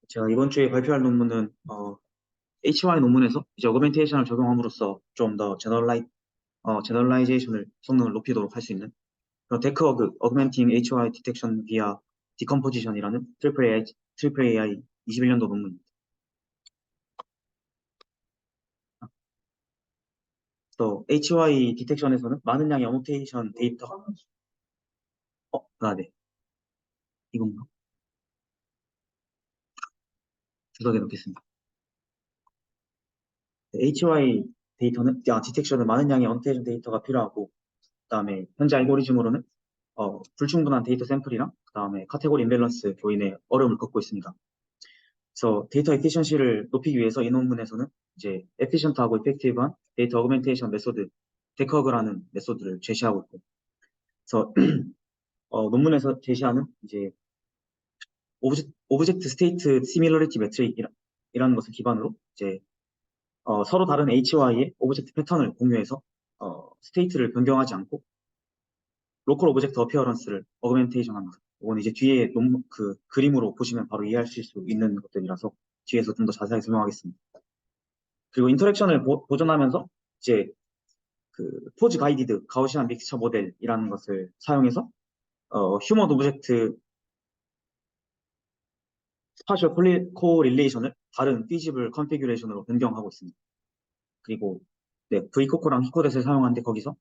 제가 이번 주에 발표할 논문은 HY 논문에서 이제 어그멘테이션을 적용함으로써 좀 더 제너럴라이제이션을 성능을 높이도록 할 수 있는 그런 데크워그 어그멘팅 HY 디텍션 비아 디컴포지션이라는 트리플 AI 21년도 논문입니다. 또 HY 디텍션에서는 많은 양의 어노테이션 데이터 네. 이건가? 주석해 놓겠습니다. HY 데이터는 디텍션은 많은 양의 어노테이션 데이터가 필요하고 그다음에 현재 알고리즘으로는 불충분한 데이터 샘플이랑 그다음에 카테고리 임밸런스 교인의 어려움을 겪고 있습니다. 그래서 데이터 에피션시를 높이기 위해서 이 논문에서는 이제 에피션트하고 이펙티브한 데이터 어그멘테이션 메소드, 데커그라는 메소드를 제시하고 있고, 그래서 논문에서 제시하는 이제 오브젝트 스테이트 시밀러리티 매트릭이라는 것을 기반으로 이제 서로 다른 HY의 오브젝트 패턴을 공유해서 스테이트를 변경하지 않고 로컬 오브젝트 어피어런스를 어그멘테이션 한다. 이건 이제 뒤에 그 그림으로 보시면 바로 이해하실 수 있는 것들이라서 뒤에서 좀 더 자세하게 설명하겠습니다. 그리고 인터랙션을 보존하면서 이제 그 포즈 가이디드 가우시안 믹스처 모델이라는 것을 사용해서 휴먼 오브젝트 스파셜 코릴레이션을 다른 피지블 컨피규레이션으로 변경하고 있습니다. 그리고 네, V코코랑 히코댓을 사용하는데 거기서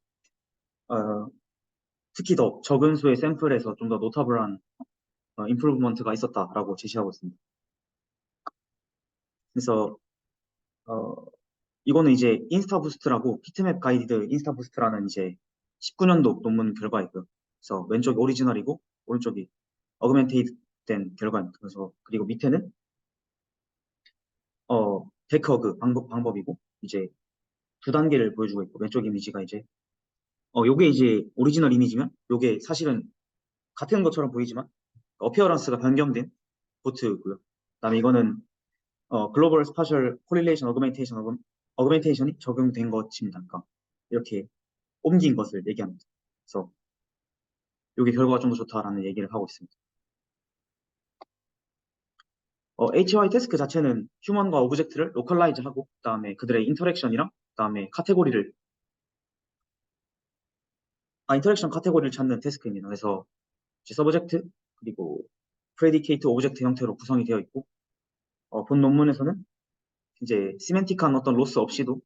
어, 특히 더 적은 수의 샘플에서 좀 더 노타블한 임프루브먼트가 있었다라고 제시하고 있습니다. 그래서 어, 이거는 이제 인스타부스트라고 피트맵 가이드 인스타부스트라는 이제 19년도 논문 결과이고요. 그래서 왼쪽이 오리지널이고 오른쪽이 어그멘테이드 된 결과입니다. 그래서 그리고 밑에는 데크워그 방법이고 이제 두 단계를 보여주고 있고 왼쪽 이미지가 이제 요게 이제 오리지널 이미지면 요게 사실은 같은 것처럼 보이지만 어피어런스가 변경된 보트고요. 그다음에 이거는 글로벌 스파셜 코릴레이션 어그멘테이션이 적용된 것입니다. 그러니까 이렇게 옮긴 것을 얘기합니다. 그래서 이게 결과가 좀 더 좋다라는 얘기를 하고 있습니다. HY 태스크 자체는 휴먼과 오브젝트를 로컬라이즈하고 그다음에 그들의 인터랙션이랑 그다음에 인터랙션 카테고리를 찾는 태스크입니다. 그래서 서브젝트 그리고 프레디케이트 오브젝트 형태로 구성이 되어 있고 본 논문에서는 이제 시멘틱한 어떤 로스 없이도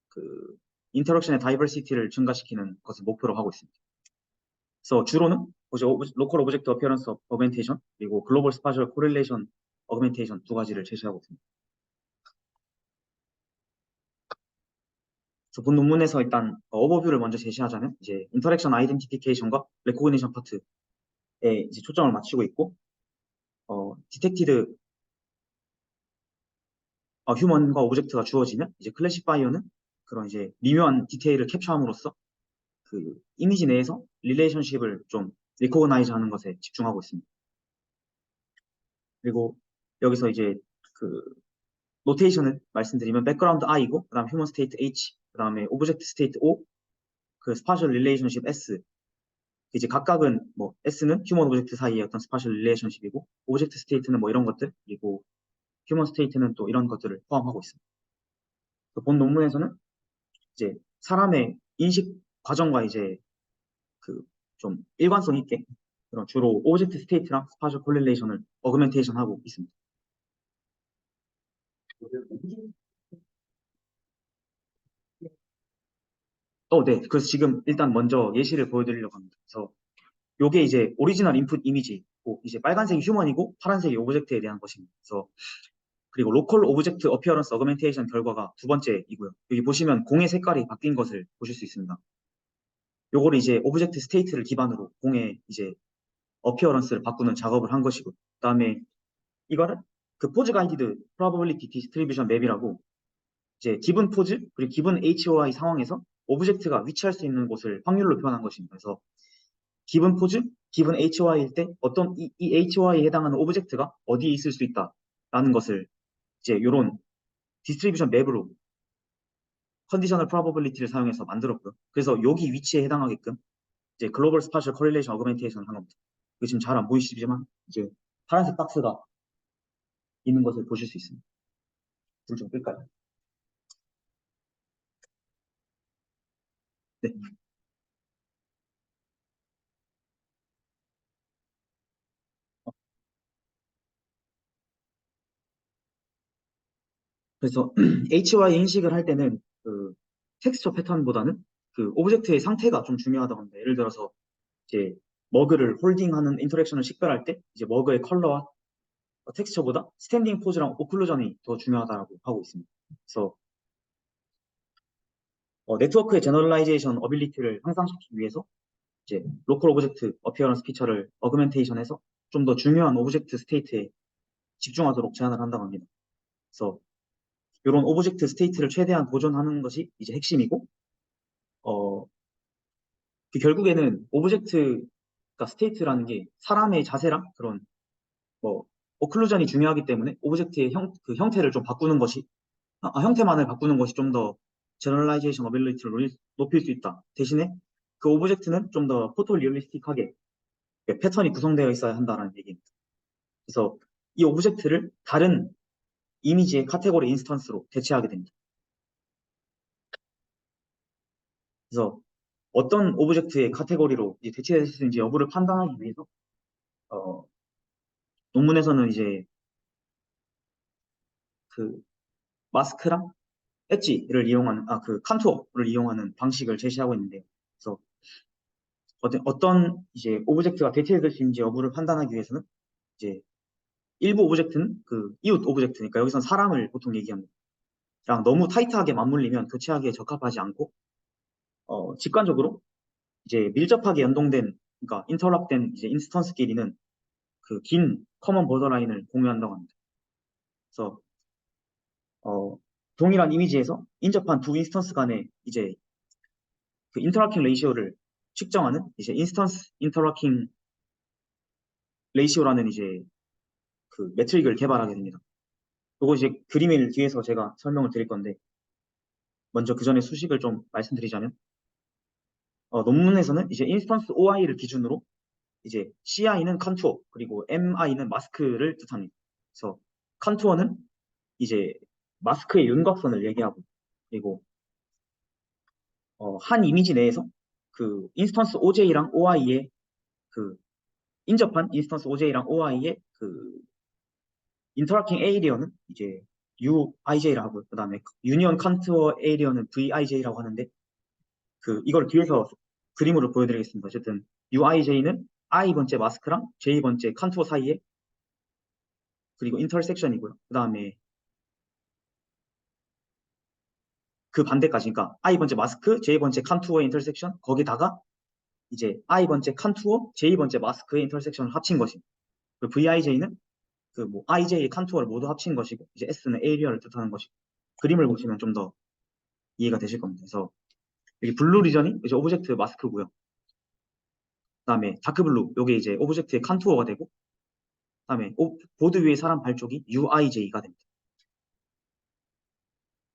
그 인터랙션의 다이버시티를 증가시키는 것을 목표로 하고 있습니다. 그래서 주로는 로컬 오브젝트 어피어런스 어그멘테이션 그리고 글로벌 스파셜 코릴레이션 어그멘테이션 두 가지를 제시하고 있습니다. 그래서 본 논문에서 일단 오버뷰를 먼저 제시하자면 이제 인터랙션 아이덴티피케이션과 레코그니션 파트에 이제 초점을 맞추고 있고 디텍티드 휴먼과 오브젝트가 주어지면 이제 클래식 바이어는 그런 이제 미묘한 디테일을 캡처함으로써 그 이미지 내에서 릴레이션십을 좀 리코그나이즈 하는 것에 집중하고 있습니다. 그리고 여기서 이제 그 노테이션을 말씀드리면 백그라운드 I고 그다음 휴먼 스테이트 H 그다음에 오브젝트 스테이트 O 그 스파셜 릴레이션십 S 이제 각각은 뭐 S는 휴먼 오브젝트 사이의 어떤 스파셜 릴레이션십이고 오브젝트 스테이트는 뭐 이런 것들 그리고 휴먼 스테이트는 또 이런 것들을 포함하고 있습니다. 본 논문에서는 이제 사람의 인식 과정과 이제 그 좀 일관성 있게 그런 주로 오브젝트 스테이트랑 스파셜 콜릴레이션을 어그멘테이션 하고 있습니다. 네. 그래서 지금 일단 먼저 예시를 보여드리려고 합니다. 그래서 요게 이제 오리지널 인풋 이미지고 이제 빨간색이 휴먼이고 파란색이 오브젝트에 대한 것입니다. 그래서 그리고 로컬 오브젝트 어피어런스 어그멘테이션 결과가 두 번째이고요. 여기 보시면 공의 색깔이 바뀐 것을 보실 수 있습니다. 요거를 이제 오브젝트 스테이트를 기반으로 공의 이제 어피어런스를 바꾸는 작업을 한 것이고 그다음에 이거는 그 포즈 가이디드 프로바빌리티 디스트리뷰션 맵이라고 이제 기본 포즈 그리고 기본 HOI 상황에서 오브젝트가 위치할 수 있는 곳을 확률로 표현한 것입니다. 그래서 기본 포즈, 기본 HOI일 때 어떤 이 HOI에 해당하는 오브젝트가 어디에 있을 수 있다라는 것을 이제 이런 디스트리뷰션 맵으로 컨디셔널 프로바빌리티를 사용해서 만들었고요. 그래서 여기 위치에 해당하게끔 이제 글로벌 스파셜 코릴레이션 어그멘테이션을 한 겁니다. 이거 지금 잘 안 보이시지만 이제 파란색 박스가 있는 것을 보실 수 있습니다. 불 좀 끌까요? 네. 그래서 HY 인식을 할 때는 그 텍스처 패턴보다는 그 오브젝트의 상태가 좀 중요하다고 합니다. 예를 들어서 이제 머그를 홀딩하는 인터랙션을 식별할 때 이제 머그의 컬러와 텍스처보다 스탠딩 포즈랑 오클루전이 더 중요하다고 하고 있습니다. 그래서 네트워크의 제너럴라이제이션 어빌리티를 향상시키기 위해서 이제 로컬 오브젝트 어피어런스 피처를 어그멘테이션해서 좀 더 중요한 오브젝트 스테이트에 집중하도록 제안을 한다고 합니다. 그래서 이런 오브젝트 스테이트를 최대한 보존하는 것이 이제 핵심이고, 어, 결국에는 오브젝트가 스테이트라는 게 사람의 자세랑 그런 뭐 오클루전이 중요하기 때문에 오브젝트의 그 형태를 좀 바꾸는 것이 형태만을 바꾸는 것이 좀 더 제너럴라이제이션 어빌리티를 높일 수 있다. 대신에 그 오브젝트는 좀 더 포토 리얼리스틱하게 패턴이 구성되어 있어야 한다는 얘기입니다. 그래서 이 오브젝트를 다른 이미지의 카테고리 인스턴스로 대체하게 됩니다. 그래서 어떤 오브젝트의 카테고리로 이제 대체될 수 있는지 여부를 판단하기 위해서 어, 논문에서는 이제 그 마스크랑 엣지를 이용하는 그 컨투어를 이용하는 방식을 제시하고 있는데요. 그래서 어떤 이제 오브젝트가 대체될 수 있는지 여부를 판단하기 위해서는 이제 일부 오브젝트는 그 이웃 오브젝트니까 여기선 사람을 보통 얘기합니다. 랑 너무 타이트하게 맞물리면 교체하기에 적합하지 않고 직관적으로 이제 밀접하게 연동된 그러니까 인터락된 이제 인스턴스끼리는 그 긴 커먼 보더라인을 공유한다고 합니다. 그래서 어, 동일한 이미지에서 인접한 두 인스턴스 간의 이제 그 인터라킹 레이시오를 측정하는 이제 인스턴스 인터라킹 레이시오라는 이제 그 매트릭을 개발하게 됩니다. 이거 이제 그림을 뒤에서 제가 설명을 드릴 건데 먼저 그 전에 수식을 좀 말씀드리자면 논문에서는 이제 인스턴스 OI를 기준으로 이제 CI는 컨투어 그리고 MI는 마스크를 뜻합니다. 그래서 컨투어는 이제 마스크의 윤곽선을 얘기하고 그리고 한 이미지 내에서 그 인스턴스 OJ랑 OI의 그 인접한 인스턴스 OJ랑 OI의 그 인터락팅 에이리어는 이제 UIJ라고 하고 그다음에 유니언 컨투어 에이리어는 VIJ라고 하는데 그 이걸 뒤에서 그림으로 보여드리겠습니다. 어쨌든 UIJ는 I번째 마스크랑 J번째 컨투어 사이에 그리고 인터섹션이고요. 그다음에 그 반대까지 그러니까 I번째 마스크, J번째 컨투어의 인터섹션 거기다가 이제 I번째 컨투어, J번째 마스크의 인터섹션을 합친 것입니다. 그 VIJ는 그 뭐 IJ 컨투어를 모두 합친 것이고 이제 S는 에이리어를 뜻하는 것이고 그림을 보시면 좀 더 이해가 되실 겁니다. 그래서 여기 블루 리전이 이제 오브젝트 마스크고요. 그다음에 다크 블루 요게 이제 오브젝트의 컨투어가 되고 그다음에 보드 위에 사람 발쪽이 UIJ가 됩니다.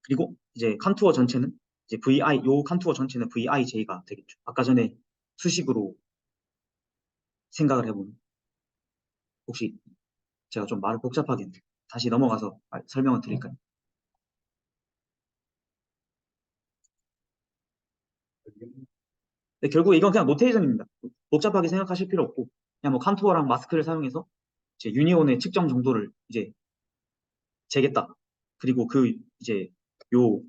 그리고 이제 컨투어 전체는 이제 요 컨투어 전체는 VIJ가 되겠죠. 아까 전에 수식으로 생각을 해보면 혹시 제가 좀 말을 복잡하게 했는데 다시 넘어가서 설명을 드릴까요? 근데 결국 이건 그냥 노테이션입니다. 복잡하게 생각하실 필요 없고 그냥 뭐 컨투어랑 마스크를 사용해서 이제 유니온의 측정 정도를 이제 재겠다. 그리고 그 이제 요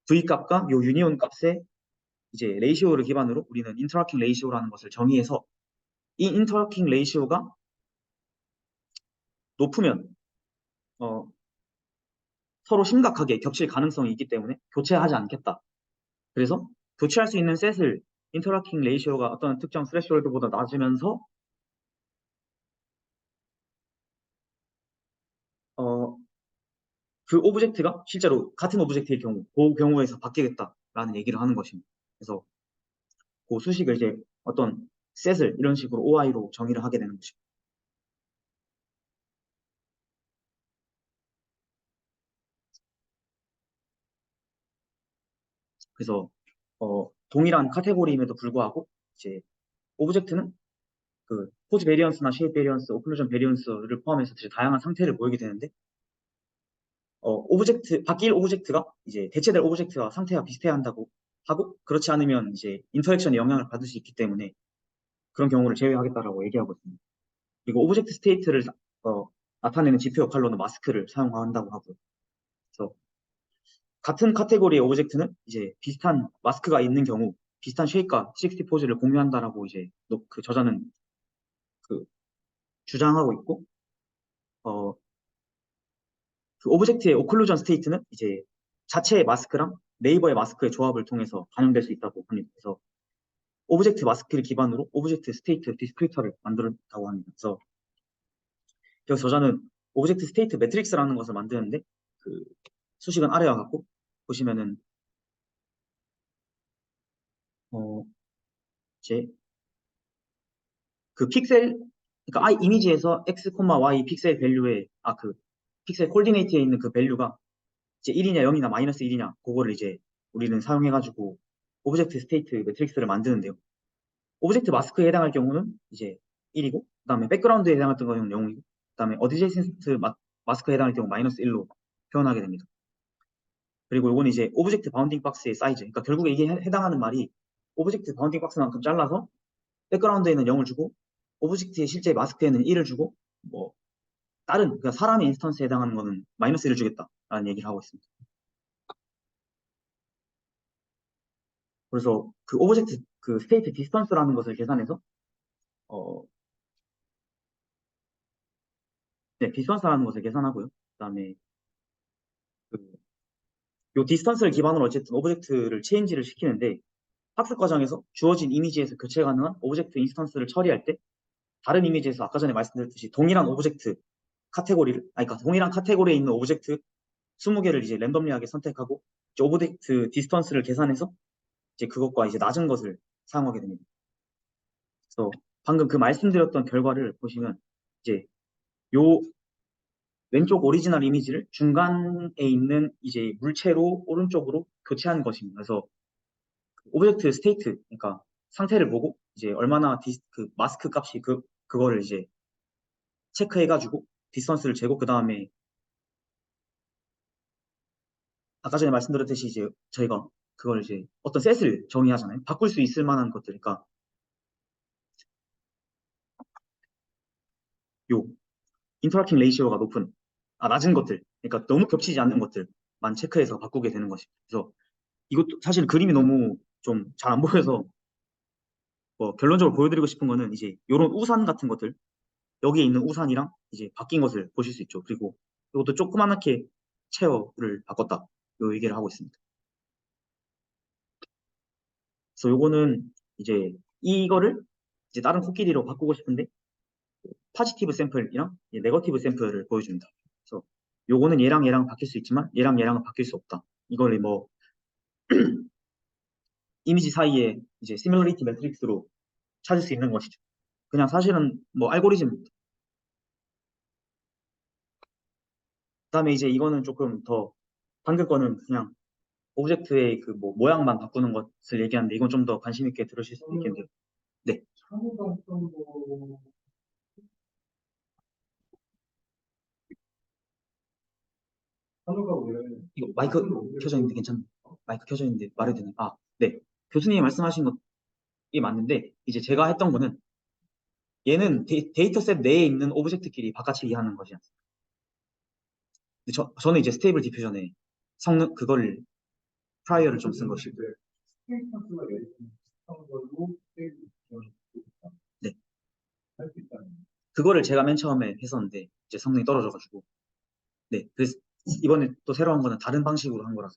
V 값과 요 유니온 값의 이제 레이시오를 기반으로 우리는 인터라킹 레이시오라는 것을 정의해서 이 인터라킹 레이시오가 높으면 어, 서로 심각하게 겹칠 가능성이 있기 때문에 교체하지 않겠다. 그래서 교체할 수 있는 셋을 인터라킹 레이시오가 어떤 특정 스레시홀드보다 낮으면서 어, 그 오브젝트가 실제로 같은 오브젝트의 경우 그 경우에서 바뀌겠다라는 얘기를 하는 것입니다. 그래서 그 수식을 이제 어떤 셋을 이런 식으로 OI로 정의를 하게 되는 것입니다. 그래서 동일한 카테고리임에도 불구하고 이제 오브젝트는 그 포즈 베리언스나 쉐입 베리언스, 오클루전 베리언스를 포함해서 다양한 상태를 보이게 되는데 바뀔 오브젝트가 이제 대체될 오브젝트와 상태가 비슷해야 한다고 하고, 그렇지 않으면 이제 인터랙션에 영향을 받을 수 있기 때문에 그런 경우를 제외하겠다라고 얘기하고 있습니다. 그리고 오브젝트 스테이트를 나타내는 지표 역할로는 마스크를 사용한다고 하고요. 그래서 같은 카테고리의 오브젝트는 이제 비슷한 마스크가 있는 경우 비슷한 쉐입과 60 포즈를 공유한다라고 이제 그 저자는 그 주장하고 있고, 어, 그 오브젝트의 오클루전 스테이트는 이제 자체의 마스크랑 네이버의 마스크의 조합을 통해서 반영될 수 있다고 합니다. 그래서 오브젝트 마스크를 기반으로 오브젝트 스테이트 디스크리터를 만들었다고 합니다. 그래서 여기 저자는 오브젝트 스테이트 매트릭스라는 것을 만드는데, 그 수식은 아래와 같고, 보시면은 어 이제 그 픽셀, 그러니까 이미지에서 x, y 픽셀 밸류에 그 픽셀 콜디네이트에 있는 그 밸류가 이제 1이냐 0이냐 마이너스 1이냐 그거를 이제 우리는 사용해가지고 오브젝트 스테이트 매트릭스를 만드는데요. 오브젝트 마스크에 해당할 경우는 이제 1이고, 그다음에 백그라운드에 해당했던 경우는 0이고, 그다음에 어드제센트 마스크에 해당할 경우 마이너스 1로 표현하게 됩니다. 그리고 이거는 이제 오브젝트 바운딩 박스의 사이즈, 그러니까 결국에 이게 해당하는 말이 오브젝트 바운딩 박스만큼 잘라서 백그라운드에는 0을 주고 오브젝트의 실제 마스크에는 1을 주고, 뭐 다른 그러니까 사람의 인스턴스에 해당하는 거는 마이너스 1을 주겠다라는 얘기를 하고 있습니다. 그래서 그 오브젝트 그 스테이트 디스턴스라는 것을 계산해서 어, 네, 디스턴스라는 것을 계산하고요. 그다음에 요 디스턴스를 기반으로 어쨌든 오브젝트를 체인지를 시키는데, 학습 과정에서 주어진 이미지에서 교체 가능한 오브젝트 인스턴스를 처리할 때 다른 이미지에서 아까 전에 말씀드렸듯이 동일한 오브젝트 카테고리를 그러니까 동일한 카테고리에 있는 오브젝트 20개를 이제 랜덤리하게 선택하고 이제 오브젝트 디스턴스를 계산해서 이제 그것과 이제 낮은 것을 사용하게 됩니다. 그래서 방금 그 말씀드렸던 결과를 보시면 이제 요 왼쪽 오리지널 이미지를 중간에 있는 이제 물체로 오른쪽으로 교체한 것입니다. 그래서 오브젝트 스테이트, 그러니까 상태를 보고 이제 얼마나 그 마스크 값이 그거를 이제 체크해가지고 디스턴스를 재고, 그 다음에 아까 전에 말씀드렸듯이 이제 저희가 그걸 이제 어떤 셋을 정의하잖아요. 바꿀 수 있을 만한 것들, 그러니까 요 인터랙팅 레이시오가 낮은 것들, 그러니까 너무 겹치지 않는 것들만 체크해서 바꾸게 되는 것입니다. 그래서 이것도 사실 그림이 너무 좀 잘 안 보여서 뭐 결론적으로 보여드리고 싶은 거는 이제 이런 우산 같은 것들, 여기에 있는 우산이랑 이제 바뀐 것을 보실 수 있죠. 그리고 이것도 조그맣게 체어를 바꿨다, 요 얘기를 하고 있습니다. 그래서 요거는 이제 이거를 이제 다른 코끼리로 바꾸고 싶은데 파지티브 샘플이랑 네거티브 샘플을 보여줍니다. 그래서 요거는 얘랑 얘랑 바뀔 수 있지만 얘랑 얘랑은 바뀔 수 없다. 이걸 뭐 이미지 사이에 이제 시뮬러리티 매트릭스로 찾을 수 있는 것이죠. 그냥 사실은 뭐 알고리즘입니다. 그다음에 이제 이거는 조금 더, 방금 거는 그냥 오브젝트의 그 뭐 모양만 바꾸는 것을 얘기하는데, 이건 좀 더 관심 있게 들으실 수도 있겠는데요. 네, 이거 마이크 켜져 있는데 괜찮나요? 마이크 켜져 있는데 말해도 되나요? 네. 교수님이 말씀하신 것이 맞는데, 이제 제가 했던 거는 얘는 데이터셋 내에 있는 오브젝트끼리 바꿔치기 하는 것이었어요. 저는 이제 스테이블 디퓨전에 성능 그걸 프라이어를 좀 쓴 것이고. 네. 그거를 제가 맨 처음에 했었는데 이제 성능이 떨어져가지고. 네. 그래서 이번에 또 새로운 거는 다른 방식으로 한 거라서.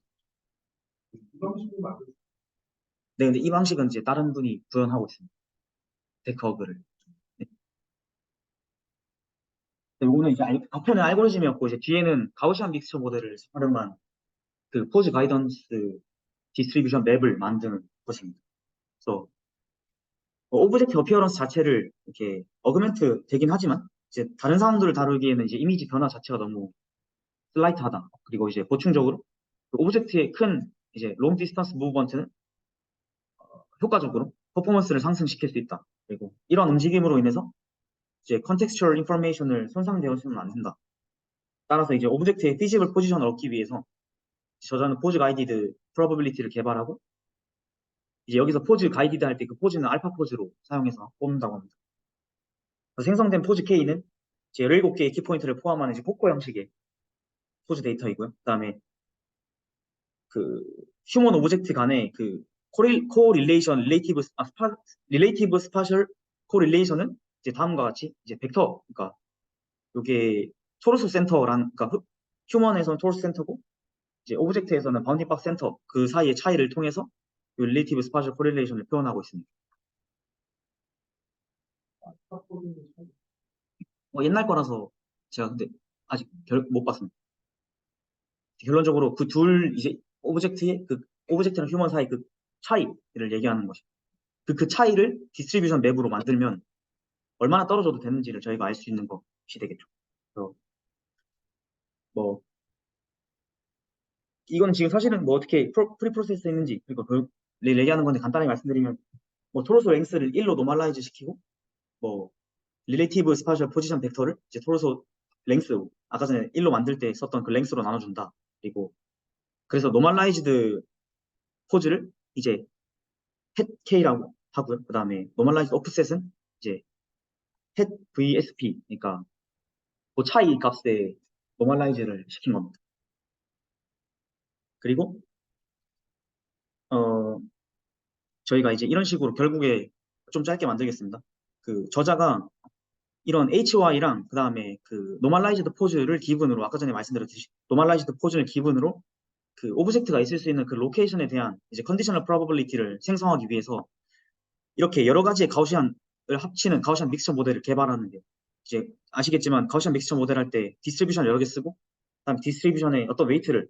네. 근데 이 방식은 이제 다른 분이 구현하고 있습니다. 데커그를. 네. 요거는 이제 앞에는 알고리즘이었고, 이제 뒤에는 가우시안 믹스처 모델을 활용한 그 포즈 가이던스 디스트리뷰션 맵을 만드는 것입니다. 그래서 오브젝트 어피어런스 자체를 이렇게 어그멘트 되긴 하지만 이제 다른 상황들을 다루기에는 이제 이미지 변화 자체가 너무 슬라이트하다. 그리고 이제 보충적으로 그 오브젝트의 큰 이제 롱 디스턴스 무브먼트는 효과적으로 퍼포먼스를 상승시킬 수 있다. 그리고 이런 움직임으로 인해서 이제 컨텍스추얼 인포메이션을 손상되어서는 안 된다. 따라서 이제 오브젝트의 피지블 포지션을 얻기 위해서 저자는 포즈 가이디드 프로버빌리티를 개발하고 이제 여기서 포즈 가이디드 할 때 그 포즈는 알파 포즈로 사용해서 뽑는다고 합니다. 그래서 생성된 포즈 K는 이제 17개의 키포인트를 포함하는 이제 포커 형식의 포즈 데이터이고요. 그다음에 그 휴먼 오브젝트 간의 그 코릴레이션 릴레이티브 스파셜 코릴레이션은 이제 다음과 같이 이제 벡터 그러니까 요게 토르스 센터란 그러니까 휴먼에서는 토르스 센터고 이제 오브젝트에서는 바운딩 박 센터 그 사이의 차이를 통해서 요 릴레이티브 스파셜 코릴레이션을 표현하고 있습니다. 옛날 거라서 제가 근데 아직 못 봤습니다. 결론적으로 그 둘 이제 오브젝트의 그 오브젝트랑 휴먼 사이 그 차이를 얘기하는 것이 그 차이를 디스트리뷰션 맵으로 만들면 얼마나 떨어져도 되는지를 저희가 알 수 있는 것이 되겠죠. 그래서 뭐 이건 지금 사실은 뭐 어떻게 프리 프로세스 했는지 그리고 그 얘기하는 건데 간단하게 말씀드리면 뭐 토로소 랭스를 1로 노멀라이즈 시키고 뭐 릴레이티브 스파셜 포지션 벡터를 이제 토로소 랭스 아까 전에 1로 만들 때 썼던 그 랭스로 나눠준다. 그리고 그래서 노멀라이즈드 포즈를 이제 헷 K라고 하고요. 그 다음에 노멀라이즈드 오프셋은 이제 헷 VSP 그러니까 그 차이 값에 노멀라이즈를 시킨 겁니다. 그리고 어 저희가 이제 이런 식으로 결국에 좀 짧게 만들겠습니다. 그 저자가 이런 HY랑 그 다음에 그 노멀라이즈드 포즈를 기본으로 아까 전에 말씀드렸듯이 노멀라이즈드 포즈를 기본으로 그 오브젝트가 있을 수 있는 그 로케이션에 대한 이제 컨디셔널 프로버빌리티를 생성하기 위해서 이렇게 여러 가지의 가우시안을 합치는 가우시안 믹스처 모델을 개발하는데 이제 아시겠지만 가우시안 믹스처 모델 할 때 디스트리뷰션 여러 개 쓰고 그다음에 디스트리뷰션에 어떤 웨이트를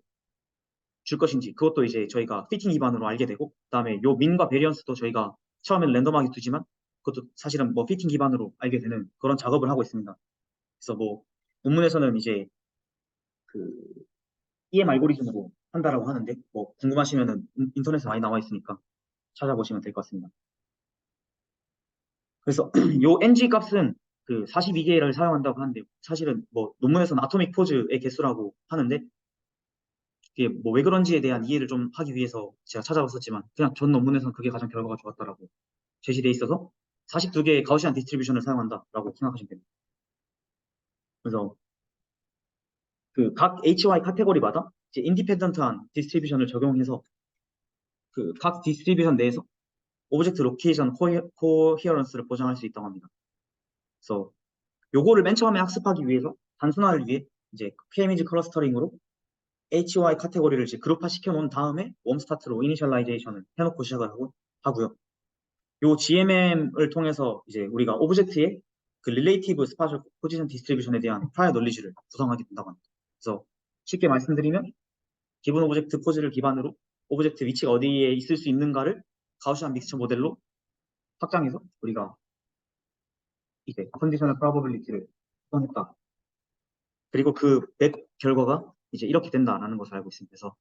줄 것인지 그것도 이제 저희가 피팅 기반으로 알게 되고 그다음에 요 민과 베리언스도 저희가 처음에는 랜덤하게 두지만 그것도 사실은 뭐 피팅 기반으로 알게 되는 그런 작업을 하고 있습니다. 그래서 뭐 논문에서는 이제 그 EM 알고리즘으로 한다라고 하는데 뭐 궁금하시면은 인터넷에 많이 나와 있으니까 찾아보시면 될 것 같습니다. 그래서 요 ng 값은 그 42개를 사용한다고 하는데 사실은 뭐 논문에서는 아토믹 포즈의 개수라고 하는데 이게 뭐 왜 그런지에 대한 이해를 좀 하기 위해서 제가 찾아봤었지만 그냥 전 논문에서는 그게 가장 결과가 좋았다라고 제시돼 있어서 42개의 가우시안 디스트리뷰션을 사용한다라고 생각하시면 됩니다. 그래서 그 각 HY 카테고리마다 이제 인디펜던트한 디스트리뷰션을 적용해서 그 각 디스트리뷰션 내에서 오브젝트 로케이션 코히어런스를 보장할 수 있다고 합니다. 그래서 요거를 맨 처음에 학습하기 위해서 단순화를 위해 이제 PMG 클러스터링으로 HY 카테고리를 이제 그룹화 시켜 놓은 다음에 웜스타트로 이니셜라이제이션을 해놓고 시작을 하고요. 요 GMM을 통해서 이제 우리가 오브젝트의 그 릴레이티브 스파셜 포지션 디스트리뷰션에 대한 프라이어 논리지를 구성하게 된다고 합니다. 그래서 쉽게 말씀드리면 기본 오브젝트 포즈를 기반으로 오브젝트 위치가 어디에 있을 수 있는가를 가우시안 믹스처 모델로 확장해서 우리가 이제 컨디셔널 프로버빌리티를 구성했다. 그리고 그 맵 결과가 이제 이렇게 된다라는 것을 알고 있습니다. 그래서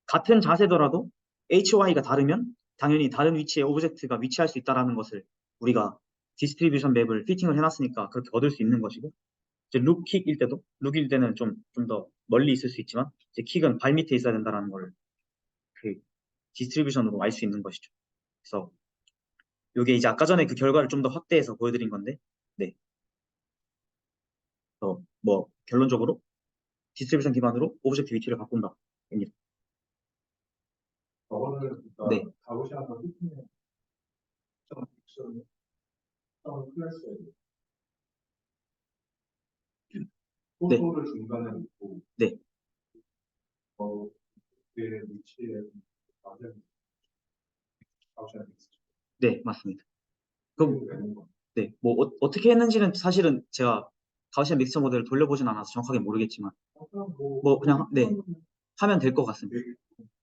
같은 자세더라도 HY가 다르면 당연히 다른 위치에 오브젝트가 위치할 수 있다라는 것을 우리가 디스트리뷰션 맵을 피팅을 해놨으니까 그렇게 얻을 수 있는 것이고 이제 룩킥일 때도 룩일 때는 좀 더 멀리 있을 수 있지만 이제 킥은 발 밑에 있어야 된다라는 걸 그 디스트리뷰션으로 알 수 있는 것이죠. 그래서 이게 이제 아까 전에 그 결과를 좀 더 확대해서 보여드린 건데 네. 그래서 뭐 결론적으로 디스트리뷰션 기반으로 오브젝트 위치를 바꾼다. 입니다. 저거를 네. 그러니까 가보시면서 피팅에 좀 클래스에 네. 포토를 중간에 놓고 네. 그 위치에 맞은 가보시면 네, 맞습니다. 그럼 네, 뭐 어떻게 했는지는 사실은 제가 가우시안 믹스처 모델을 돌려보진 않아서 정확하게 모르겠지만 뭐 그냥 네 하면 될 것 같습니다.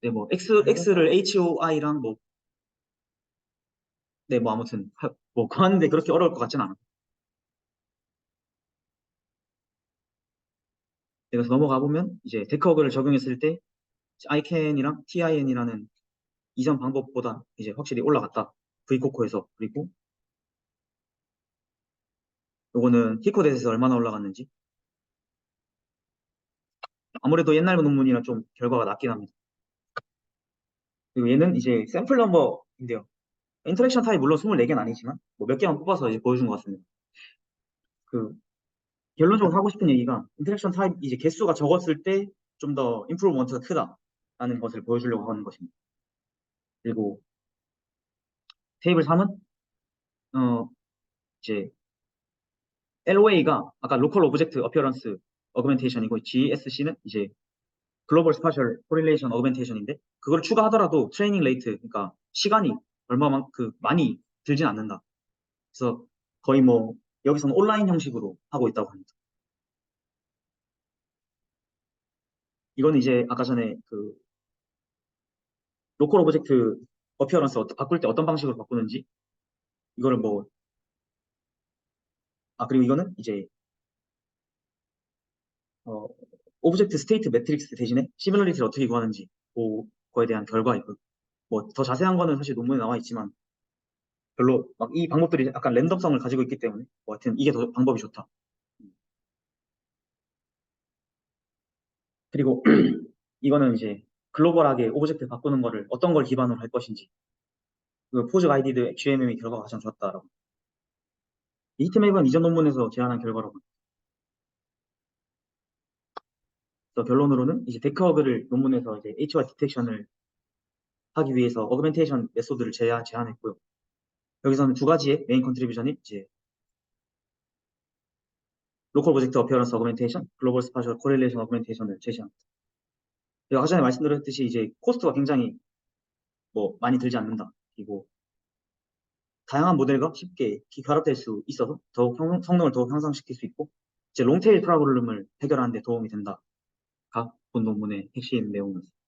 네, 뭐 x를 HOI랑 뭐 네, 뭐 아무튼 뭐 하는데 그렇게 어려울 것 같진 않아요. 네, 그래서 넘어가 보면 이제 데크워크를 적용했을 때 ICAN이랑 TIN이라는 이전 방법보다 이제 확실히 올라갔다. V코코에서 그리고 요거는 히코댓에서 얼마나 올라갔는지 아무래도 옛날 논문이라 좀 결과가 낮긴 합니다. 그리고 얘는 이제 샘플 넘버인데요. 인터랙션 타입 물론 24개는 아니지만 뭐 몇 개만 뽑아서 이제 보여준 것 같습니다. 그 결론적으로 하고 싶은 얘기가 인터랙션 타입 이제 개수가 적었을 때 좀 더 임프루먼트가 크다라는 것을 보여주려고 하는 것입니다. 그리고 테이블 3은 이제 LOA가 아까 로컬 오브젝트 어피어런스 어그멘테이션이고 GSC는 이제 글로벌 스파셜 코릴레이션 어그멘테이션인데 그걸 추가하더라도 트레이닝 레이트 그러니까 시간이 얼마만큼 많이 들진 않는다. 그래서 거의 뭐 여기서는 온라인 형식으로 하고 있다고 합니다. 이거는 이제 아까 전에 그 로컬 오브젝트 어피어런스 바꿀 때 어떤 방식으로 바꾸는지 이거를 뭐 그리고 이거는 이제 어, 오브젝트 스테이트 매트릭스 대신에 시뮬러리티를 어떻게 구하는지 그거에 대한 결과이고 뭐 더 자세한 거는 사실 논문에 나와 있지만 별로 막 이 방법들이 약간 랜덤성을 가지고 있기 때문에 뭐 하여튼 이게 더 방법이 좋다. 그리고 이거는 이제 글로벌하게 오브젝트 바꾸는 거를 어떤 걸 기반으로 할 것인지 그 포즈 가이디드 GMM의 결과가 가장 좋았다라고. 이 히트맵은 이전 논문에서 제안한 결과라고. 그래서 결론으로는 이제 데크허그를 논문에서 이제 HR 디텍션을 하기 위해서 어그멘테이션 메소드를 제안했고요. 여기서는 두 가지의 메인 컨트리뷰션이 이제 로컬 오브젝트 어피어런스 어그멘테이션, 글로벌 스파셜 코릴레이션 어그멘테이션을 제시합니다. 아까 전에 말씀드렸듯이 이제 코스트가 굉장히 뭐 많이 들지 않는다. 그리고 다양한 모델과 쉽게 결합될 수 있어서 더욱 성능을 더욱 향상시킬 수 있고 이제 롱테일 프로블럼을 해결하는 데 도움이 된다가 본 논문의 핵심 내용이었습니다.